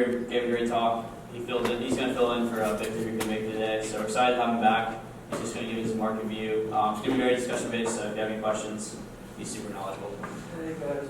gave a great talk. He's going to fill in for Victor, who couldn't make it today. So we're excited to have him back. He's just going to give us a market view. It's going to be very discussion based, so if you have any questions, he's super knowledgeable. Hey guys,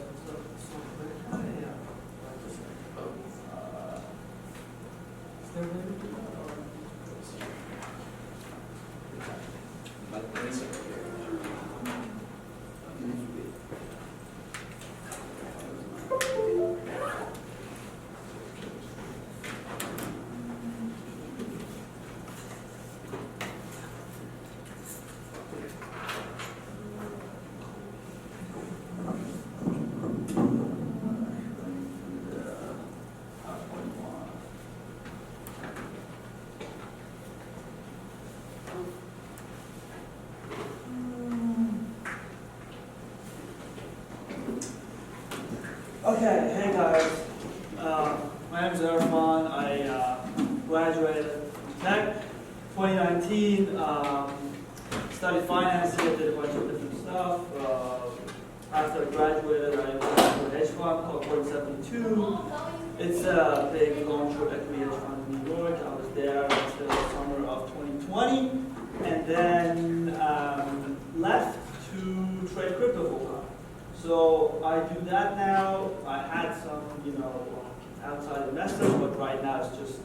okay, hey guys. My name is Irfan. I graduated from Tech 2019. Studied finance here, did a bunch of different stuff. After I graduated, I went to a hedge fund called 472. It's a big long-short equity hedge fund in New York. I was there until the summer of 2020, and then left to trade crypto full time. So I do that now. I had some, outside investors, but right now it's just,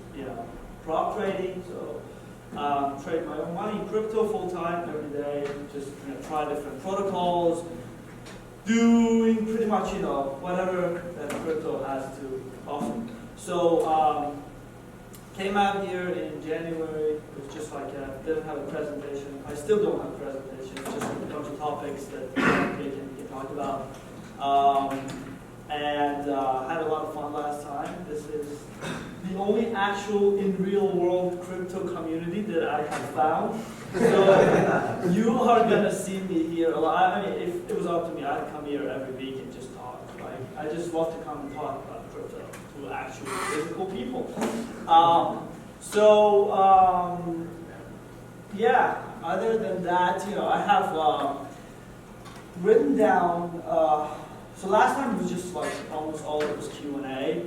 prop trading. So trade my own money in crypto full time every day. Just try different protocols, doing pretty much, whatever that crypto has to offer. So came out here in January. It was just like didn't have a presentation. I still don't have a presentation. It's just a bunch of topics that we can talk about. And had a lot of fun last time. This is the only actual in real world crypto community that I have found. So you are gonna see me here a lot. I mean, if it was up to me, I'd come here every week and just talk. Like, I just love to come and talk about crypto to actual physical people. Yeah. Other than that, I have written down. So last time it was just like almost all of it was Q&A.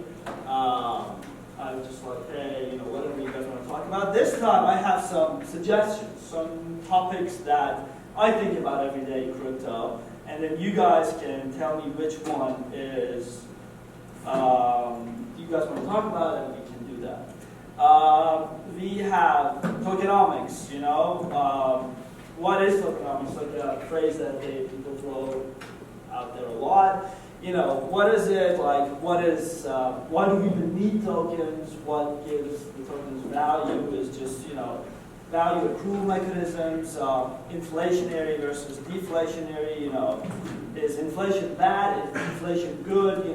I was just like, hey, whatever you guys want to talk about. This time I have some suggestions, some topics that I think about every day in crypto, and then you guys can tell me which one is you guys want to talk about, and we can do that. We have tokenomics. What is tokenomics? Like a phrase that people throw out there a lot. What is it? Like, why do we even need tokens? What gives the tokens value is just, value accrual mechanisms, inflationary versus deflationary, is inflation bad? Is inflation good?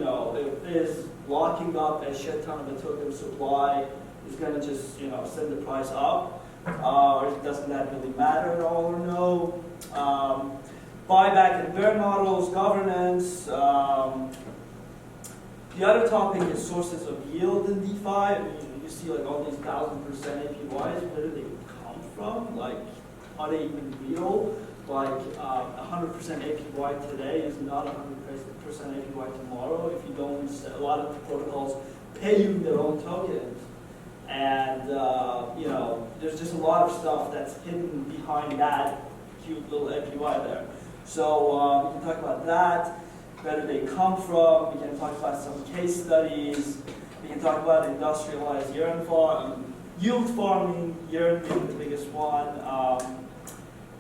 Is locking up a shit ton of a token supply is going to just, send the price up? Or doesn't that really matter at all or no? Buyback and bear models, governance. The other topic is sources of yield in DeFi. I mean, you see like all these 1000% APYs. Where do they come from? Like, are they even real? Like 100% APY today is not 100% APY tomorrow. If you don't, a lot of the protocols pay you their own tokens. And there's just a lot of stuff that's hidden behind that cute little APY there. So we can talk about that, where do they come from, we can talk about some case studies, we can talk about industrialized yield farming, yearn being the biggest one.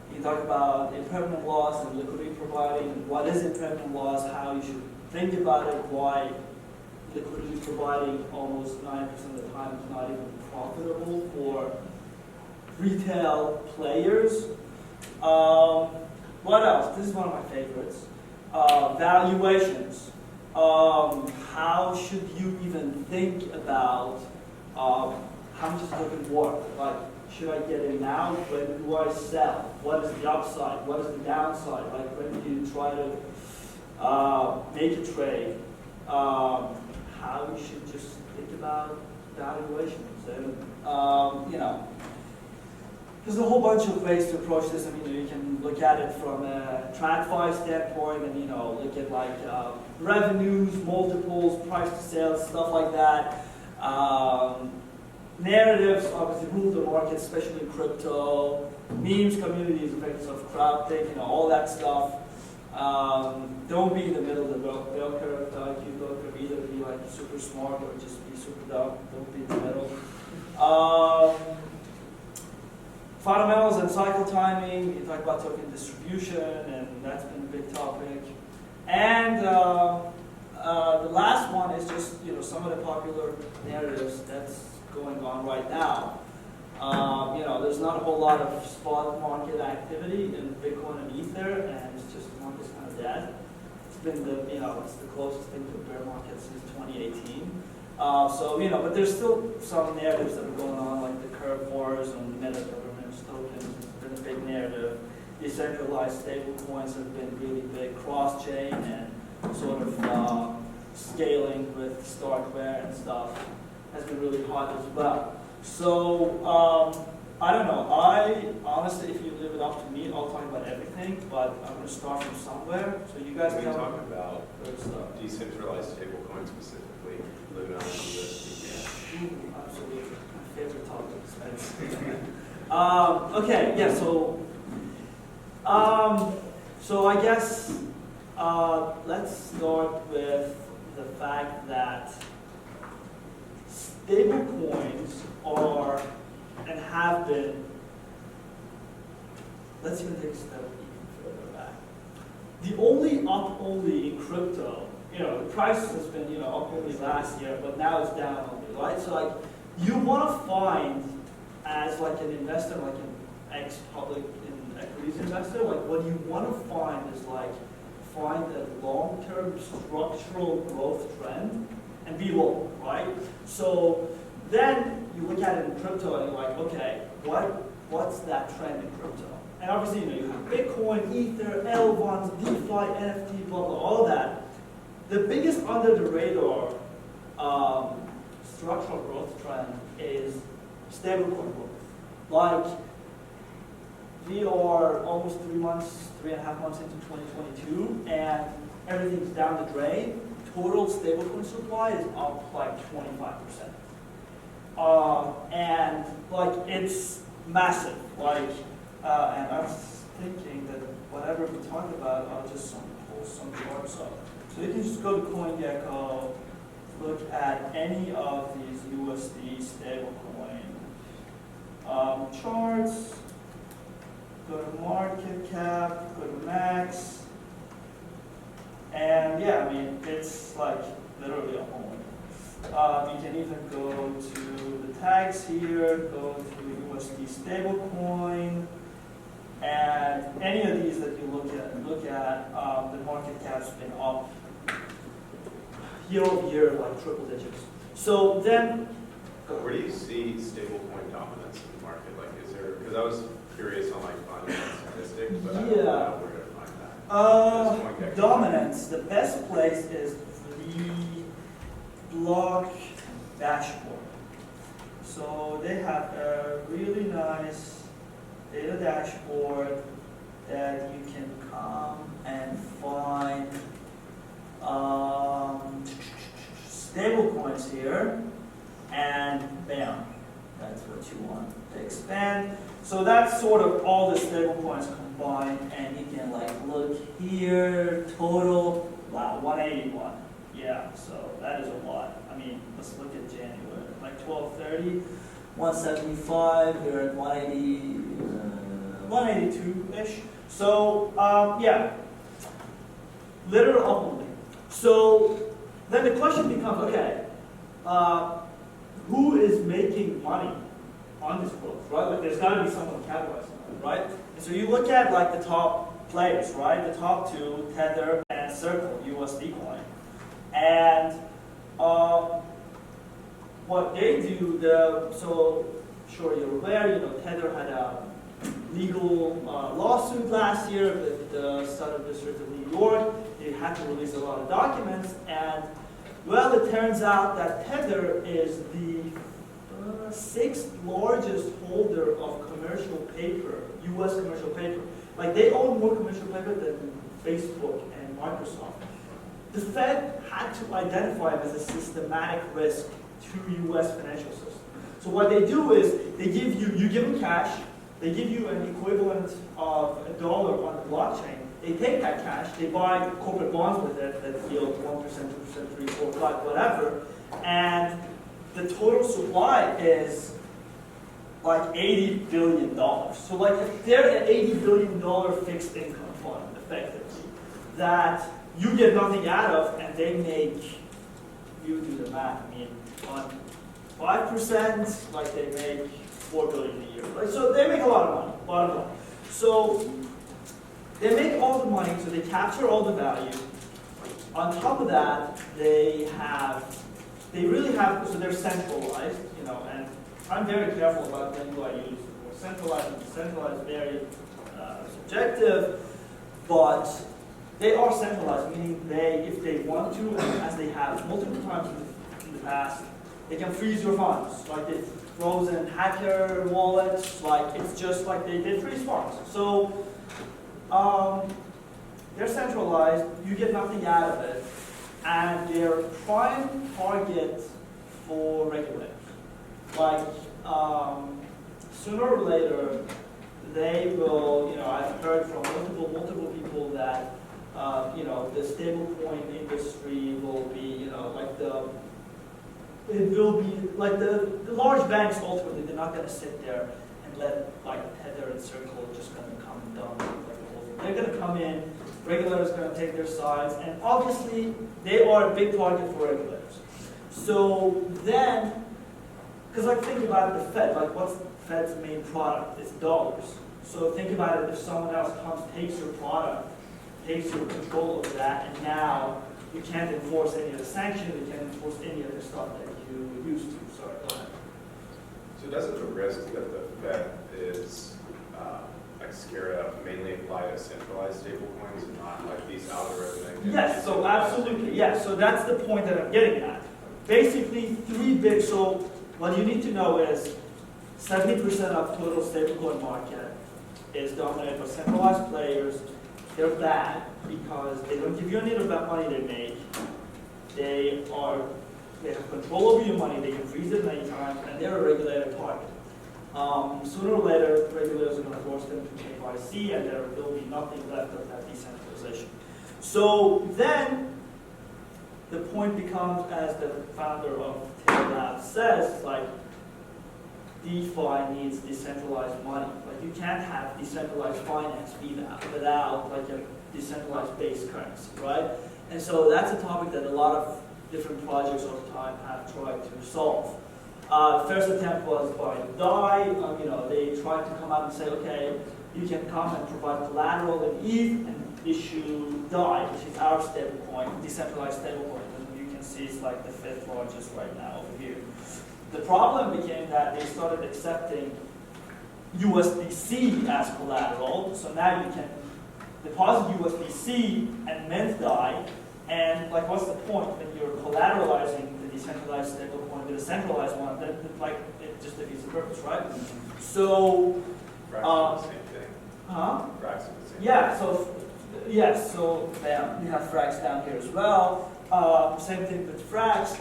We can talk about impermanent loss and liquidity providing, what is impermanent loss, how you should think about it, why liquidity providing almost 90% of the time is not even profitable for retail players. What else? This is one of my favorites. Valuations. How should you even think about how much is a token worth? Like, should I get in now? When do I sell? What is the upside? What is the downside? Like, when do you try to make a trade? How you should just think about valuations. And, there's a whole bunch of ways to approach this. I mean, you can look at it from a TradFi standpoint, and look at like revenues, multiples, price to sales, stuff like that. Narratives obviously rule the market, especially crypto. Memes, communities, effects of crowdthink, all that stuff. Don't be in the middle of the bell curve, the IQ bell curve. Either be like super smart or just be super dumb. Don't be in the middle. Fundamentals and cycle timing. You talk about token distribution, and that's been a big topic. And the last one is just some of the popular narratives that's going on right now. There's not a whole lot of spot market activity in Bitcoin and Ether, and it's just the market's kind of dead. It's been it's the closest thing to a bear market since 2018. But there's still some narratives that are going on, like the curve wars and meta governance tokens. It's been a big narrative. Decentralized stable coins have been really big. Cross-chain and sort of scaling with Starkware and stuff has been really hot as well. So, I don't know. I honestly, if you leave it up to me, I'll talk about everything, but I'm going to start from somewhere. So you guys Can we tell talk me. about decentralized stablecoin specifically, living on the USD? Ooh, absolutely. My favorite topic, Spence. Okay, yeah, so I guess let's start with the fact that stablecoins are and have been, let's even take a step even further back. The only in crypto, the price has been, up only last year, but now it's down only, right? So like, you want to find, as like an investor, like an ex-public equities investor, like what you want to find is find a long-term structural growth trend and be long, right? So then you look at it in crypto and you're like, okay, what's that trend in crypto? And obviously, you have Bitcoin, Ether, L1s, DeFi, NFT, blah, blah, all of that. The biggest under the radar structural growth trend is stablecoin growth. Like, we are almost 3.5 months into 2022, and everything's down the drain. Total stablecoin supply is up like 25%. And like, it's massive. Like, and I was thinking that whatever we talk about, I'll just pull some charts up. So you can just go to CoinGecko, look at any of these USD stablecoin charts, go to market cap, go to max, and yeah, I mean, it's like literally a home. You can even go to the tags here, go to USD stablecoin, and any of these that you look at, the market cap's been up year over year, like triple digits. So then, Where do you see stablecoin dominance in the market? Like, is there? Because I was curious on finding that statistic, but I don't know where to find that. Dominance. The best place is the block dashboard. So they have a really nice data dashboard that you can come and find stable coins here, and bam, that's what you want to expand. So that's sort of all the stable coins combined, and you can look here, total, wow, 181. Yeah, so that is a lot. I mean, let's look at January, 1230, 175, we're at 180, 182-ish. So, yeah, literal up only. So then the question becomes, okay, who is making money on this growth, right? Like, there's got to be someone capitalizing on it, right? And so you look at the top players, right? The top two, Tether and Circle, USD coin, and what they do, so sure you're aware, Tether had a legal lawsuit last year with the Southern District of New York. They had to release a lot of documents, and well, it turns out that Tether is the sixth largest holder of commercial paper, U.S. commercial paper. Like, they own more commercial paper than Facebook and Microsoft. The Fed had to identify him as a systematic risk to U.S. financial system. So what they do is they give you give them cash, they give you an equivalent of $1 on the blockchain. They take that cash, they buy corporate bonds with it that yield 1%, 2%, 3, 4, 5, whatever, and the total supply is like $80 billion. So like if they're an $80 billion fixed income fund, effectively, that you get nothing out of, and they make, you do the math, I mean, on 5%, like they make $4 billion a year. Like, so they make a lot of money, So they make all the money, so they capture all the value. On top of that, they really have, so they're centralized, and I'm very careful about when do I use the word centralized and decentralized, very subjective, but they are centralized, meaning if they want to, and as they have multiple times in the past, they can freeze your funds. Like they've frozen hacker wallets, like it's just like they did freeze funds. So they're centralized, you get nothing out of it, and they're prime target for regulators. Like sooner or later, they will, I've heard from multiple people that the stablecoin industry will be, it will be like the large banks ultimately, they're not going to sit there and let Heather and Circle just kind of come and dump like the whole thing. They're going to come in, regulators are going to take their sides, and obviously they are a big target for regulators. So then, because think about the Fed, what's the Fed's main product? It's dollars. So think about it, if someone else comes, takes your product, takes your control over that, and now you can't enforce any of the sanctions, you can't enforce any of the stuff that you used to. Sorry, go ahead. So doesn't the risk that the Fed is scared of mainly apply to centralized stablecoins and not like these algorithmic? Yes, so absolutely, yes. So that's the point that I'm getting at. Basically, so what you need to know is 70% of total stablecoin market is dominated by centralized players. They're bad because they don't give you any of that money they make. They have control over your money, they can freeze it at any time, and they're a regulated target. Sooner or later, regulators are going to force them to KYC, and there will be nothing left of that decentralization. So then, the point becomes, as the founder of Taylor Labs says, DeFi needs decentralized money. You can't have decentralized finance without a decentralized base currency, right? And so that's a topic that a lot of different projects over time have tried to solve. The first attempt was by DAI. They tried to come out and say, okay, you can come and provide collateral in ETH and issue DAI, which is our stablecoin, decentralized stablecoin. And you can see it's the 5th largest right now over here. The problem became that they started accepting USDC as collateral, so now you can deposit USDC and mint DAI, and what's the point when you're collateralizing the decentralized stablecoin with a centralized one? Then it just defeats the purpose, right? So, Frax is the same thing. Huh? Frax is the same Yeah. So yes. So we have Frax down here as well. Same thing with Frax,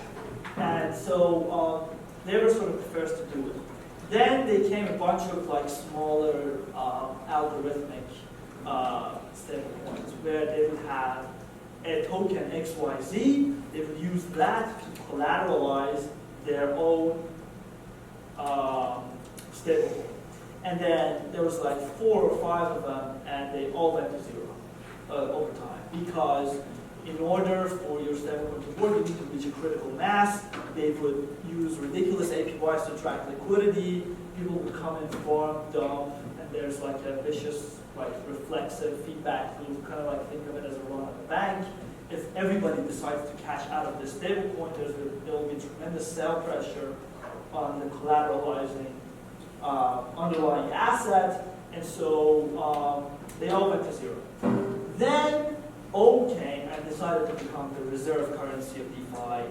and so they were sort of the first to do it. Then they came a bunch of smaller algorithmic stablecoins where they would have a token XYZ. They would use that to collateralize their own stablecoin. And then there was 4 or 5 of them, and they all went to zero over time because in order for your stablecoin to work, you need to reach a critical mass. They would use ridiculous APYs to track liquidity. People would come in, farm, dump, and there's a vicious, reflexive feedback loop, kind of think of it as a run of a bank. If everybody decides to cash out of this stablecoin, there will be tremendous sell pressure on the collateralizing underlying asset, and so they all went to zero. Then O came and decided to become the reserve currency of DeFi,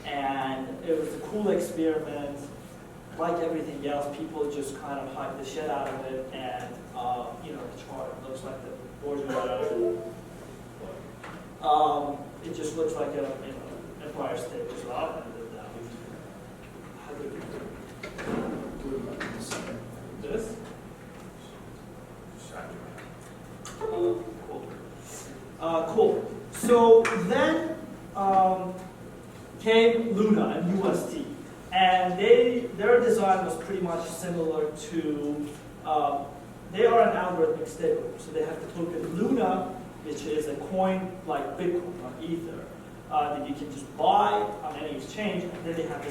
and it was a cool experiment. Like everything else, people just kind of hyped the shit out of it, and the chart looks like the Borgia. It just looks like a Empire State as well, and their design was pretty much similar to, they are an algorithmic stablecoin. So they have the token Luna, which is a coin like Bitcoin or Ether that you can just buy on any exchange. And then they have the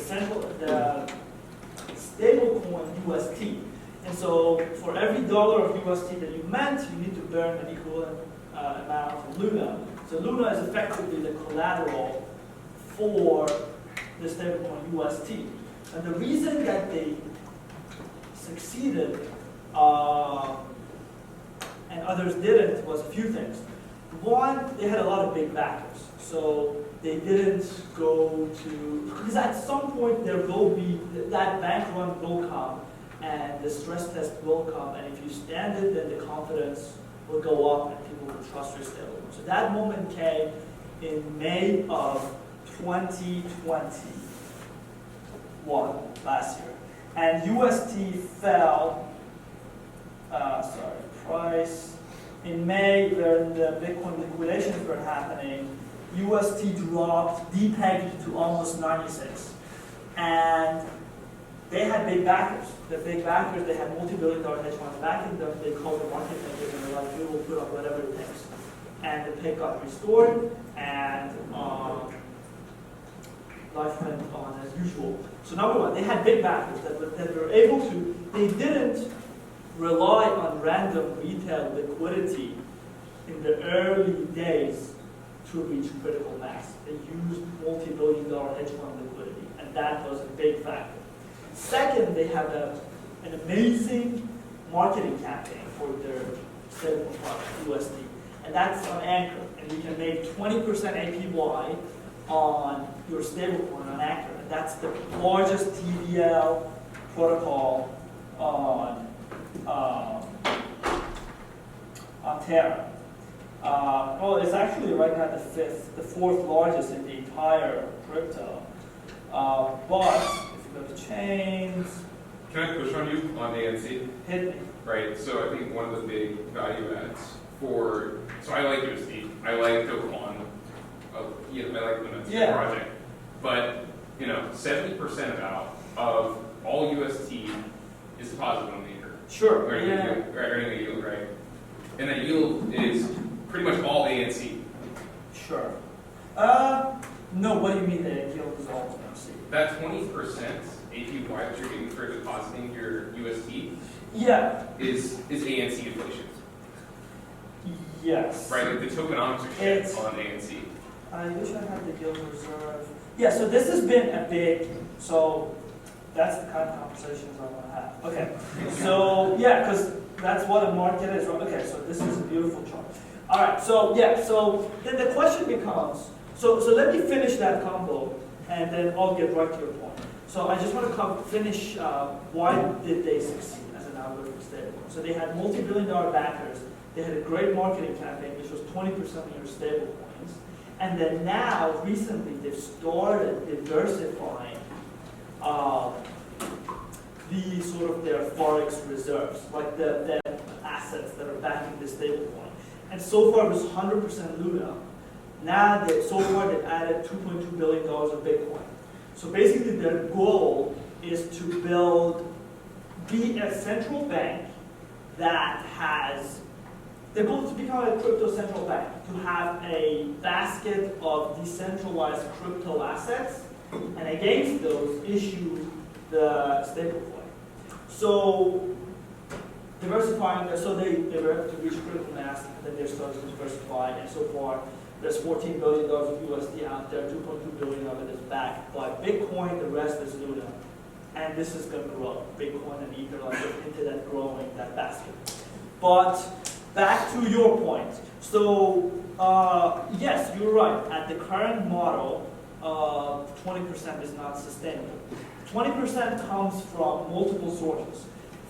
stablecoin UST. And so for every dollar of UST that you mint, you need to burn an equivalent amount of Luna. So Luna is effectively the collateral for the stablecoin UST. And the reason that they succeeded and others didn't was a few things. One, they had a lot of big backers. So they didn't go to, because at some point there will be, that bank run will come and the stress test will come, and if you stand it, then the confidence will go up and people will trust your stablecoin. So that moment came in May of 2021, last year. And UST fell, price, in May when the Bitcoin liquidations were happening, UST dropped, depegged to almost 96. And they had big backers. The big backers, they had multi-billion-dollar hedge funds backing them. They called the market makers and they're like, we will put up whatever it takes. And the pick got restored, and life went on as usual. So number one, they had big backers that were able to, they didn't rely on random retail liquidity in the early days to reach critical mass. They used multi-billion-dollar hedge fund liquidity, and that was a big factor. Second, they have an amazing marketing campaign for their stablecoin product, USD, and that's on Anchor. And you can make 20% APY on your stablecoin on Anchor, and that's the largest TVL protocol on Terra. Well, it's actually right now the fourth largest in the entire crypto. But if you go to chains, can I push on you on ANC? hit me. Right. So I think one of the big value adds for, so I like USD, I like Dokkan, I like the project, but 70% about of all UST is deposited on the Anchor. Sure. Earning a yield, right? And that yield is pretty much all ANC. Sure. No, what do you mean that yield is all ANC? That 20% APY that you're getting for depositing your UST is ANC inflation. Yes. Right, like the tokenomics are shit on ANC. I wish I had the yield reserve. Yeah, so this has been a big, so that's the kind of conversations I want to have. Okay, so because that's what a market is. Okay, so this is a beautiful chart. All right, so so then the question becomes, so let me finish that combo, and then I'll get right to your point. So I just want to finish why did they succeed as an algorithmic stablecoin. So they had multi-billion-dollar backers. They had a great marketing campaign, which was 20% of your stablecoins. And then now, recently, they've started diversifying the sort of their forex reserves, like the assets that are backing the stablecoin. And so far, it was 100% Luna. Now, so far, they've added $2.2 billion of Bitcoin. So basically, their goal is to be a central bank that has, their goal is to become a crypto central bank, to have a basket of decentralized crypto assets, and against those, issue the stablecoin. So diversifying, so they were able to reach critical mass, and then they're starting to diversify, and so far, there's $14 billion of USD out there, 2.2 billion of it is backed by Bitcoin, the rest is Luna. And this is going to grow. Bitcoin and Ether are into that growing, that basket. But back to your point. So, yes, you're right. At the current model, 20% is not sustainable. 20% comes from multiple sources.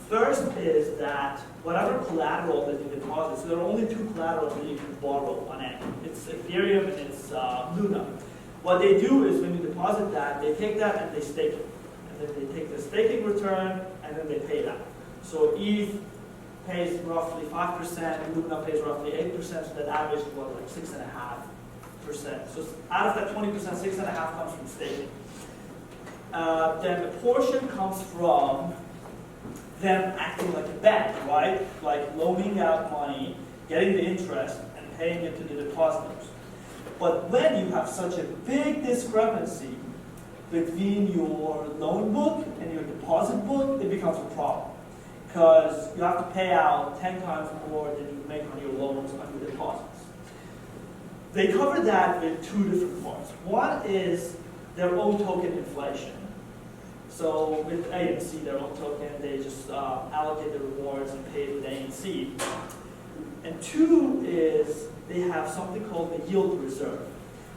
First is that whatever collateral that you deposit, so there are only two collaterals that you can borrow on it. It's Ethereum and it's Luna. What they do is when you deposit that, they take that and they stake it. And then they take the staking return and then they pay that. So ETH pays roughly 5%, Luna pays roughly 8%, so that average was like 6.5%. So out of that 20%, 6.5% comes from staking. then a portion comes from them acting like a bank, right? Like loaning out money, getting the interest, and paying it to the depositors. But when you have such a big discrepancy between your loan book and your deposit book, it becomes a problem. Because you have to pay out 10 times more than you make on your loans on your deposits. They cover that with two different parts. One is their own token inflation. So with A and C, their own token, they just allocate the rewards and pay it with A and C. And two is they have something called the yield reserve,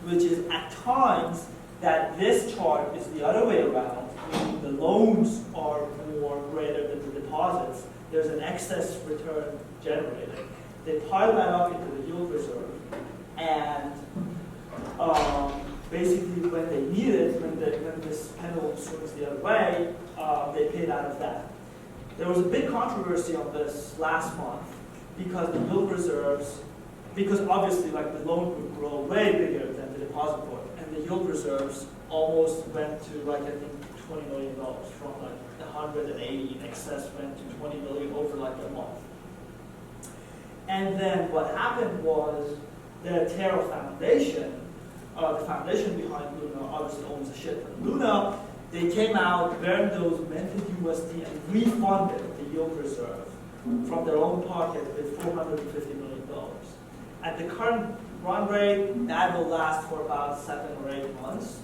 which is at times that this chart is the other way around, meaning the loans are more greater than the deposits. There's an excess return generated. They pile that up into the yield reserve, and basically when they need it, when this pendulum swings the other way, they pay it out of that. There was a big controversy on this last month because the yield reserves, because obviously like the loan would grow way bigger than the deposit book, and the yield reserves almost went to like I think $20 million from like 180 in excess went to 20 million over like a month. And then what happened was the Terra Foundation, the foundation behind Luna, obviously owns a shit ton of Luna. They came out, burned those minted USD and refunded the yield reserve from their own pocket with $450 million. At the current run rate, that will last for about 7 or 8 months.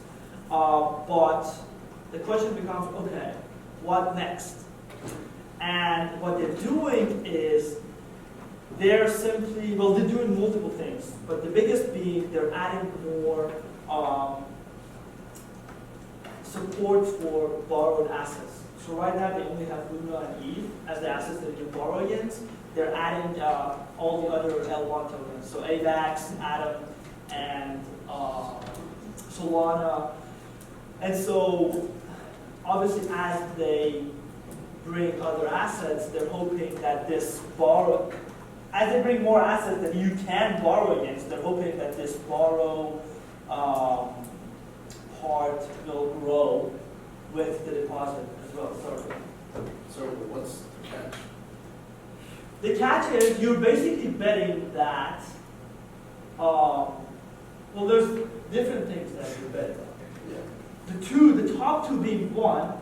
But the question becomes, okay, what next? And what they're doing is they're simply, well, they're doing multiple things, but the biggest being they're adding more support for borrowed assets. So right now they only have Luna and ETH as the assets that you can borrow against. They're adding all the other L1 tokens, so AVAX, Atom, and Solana. And so obviously as they bring other assets, they're hoping that this as they bring more assets that you can borrow against, they're hoping that this borrow part will grow with the deposit as well. So what's the catch? The catch is you're basically betting that, well, there's different things that you're betting on. Yeah. The top two being one,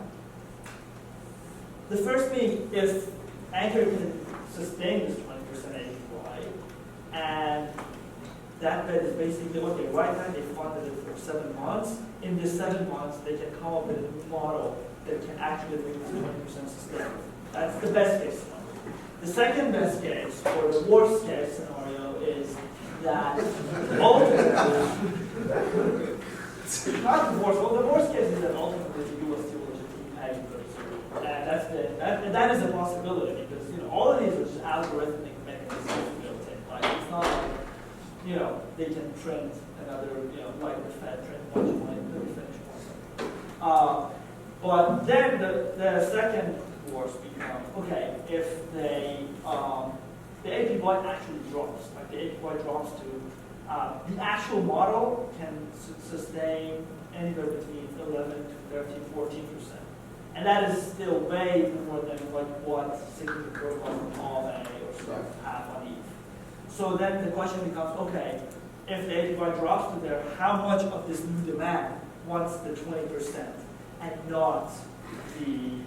the first being if Anchor can sustain this 20% APY, and that bet is basically, okay, right now they funded it for 7 months. In this 7 months, they can come up with a new model that can actually make this 20% sustainable. That's the best case scenario. The second best case, or the worst case scenario, is that ultimately, not the worst, well, the worst case is that ultimately the USD will just keep paying for it. And that is a possibility because all of these are just algorithmic mechanisms built in. Like it's not like they can print another like the Fed print much money to finish one. But then the second worst becomes okay if the APY actually drops, like the APY drops to the actual model can sustain anywhere between 11 to 13, 14%. And that is still way more than like what significant protocol from Aave or stuff have on ETH. So then the question becomes, okay, if the APY drops to there, how much of this new demand wants the 20% and not the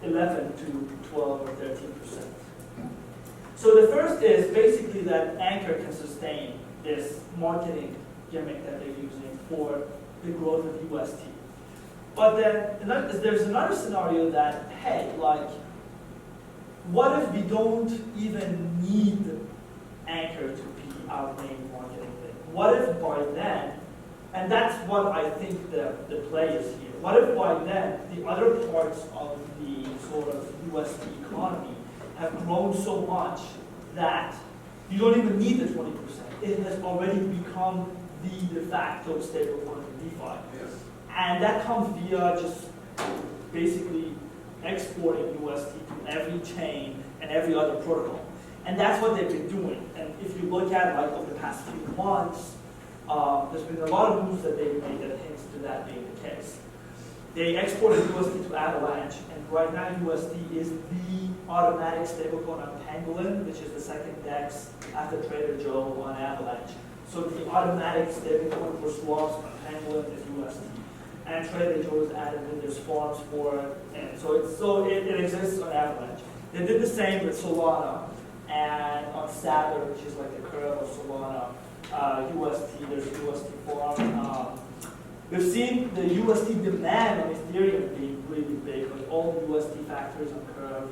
11 to 12 or 13%? So the first is basically that Anchor can sustain this marketing gimmick that they're using for the growth of UST. But then there's another scenario that, hey, like, what if we don't even need Anchor to be our main marketing thing? What if by then, and that's what I think the play is here, what if by then the other parts of the sort of USD economy have grown so much that you don't even need the 20%. It has already become the de facto stablecoin of DeFi. Yes. And that comes via just basically exporting USD to every chain and every other protocol. And that's what they've been doing. And if you look at like over the past few months, there's been a lot of moves that they've made that hints to that being the case. they exported USD to Avalanche, and right now USD is the automatic stablecoin on Pangolin, which is the second DEX after Trader Joe on Avalanche. So the automatic stablecoin for swaps on Pangolin is USD. And Trader Joe is added with their swaps for it, and so it exists on Avalanche. They did the same with Solana, and on Saturn, which is like the curve of Solana, UST, there's UST form. We've seen the UST demand on Ethereum being really big, like all the UST factors on curve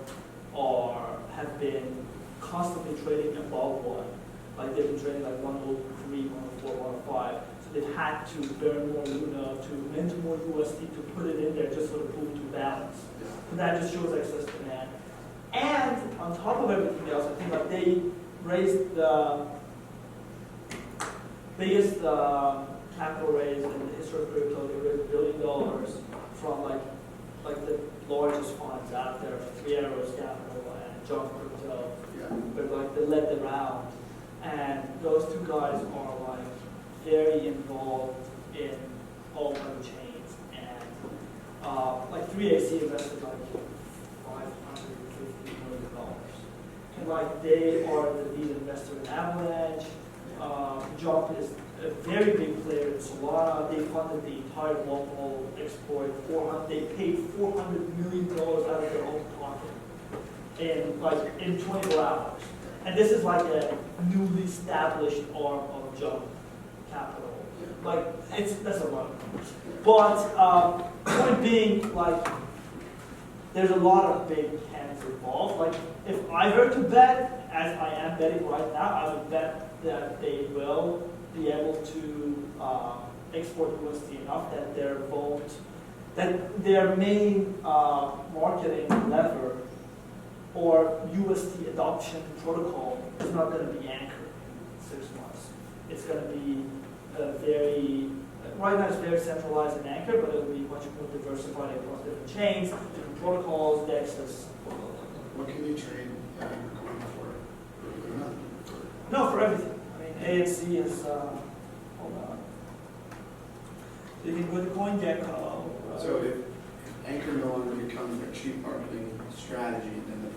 have been constantly trading above 1. Like they've been trading like 103, 104, 105. So they've had to burn more Luna to mint more UST to put it in there just so the pool to balance. So that just shows excess demand. And on top of everything else, I think like they raised the biggest capital raise in the history of crypto. They raised $1 billion from like the largest funds out there, like Three Arrows Capital and Jump Crypto. Yeah. But like they led the round, and those two guys are like very involved in all kinds of chains, and like 3AC invested like $550 million, and like they are the lead investor in Avalanche. Jump is a very big player in Solana. They funded the entire global export. They paid $400 million out of their own pocket in 24 hours. And this is like a newly established arm of Jump Capital. Like that's a lot of numbers. But point being, like there's a lot of big hands involved. Like if I were to bet, as I am betting right now, I would bet that they will be able to export USD enough that their main marketing lever or USD adoption protocol is not going to be anchored in 6 months. It's going to be right now it's very centralized and anchored, but it will be much more diversified across different chains, different protocols, DEXs. What can you trade Bitcoin for? No, for everything. I mean, AXC is, hold on. So you can go to CoinGecko. So if Anchor no longer becomes their cheap marketing strategy, then the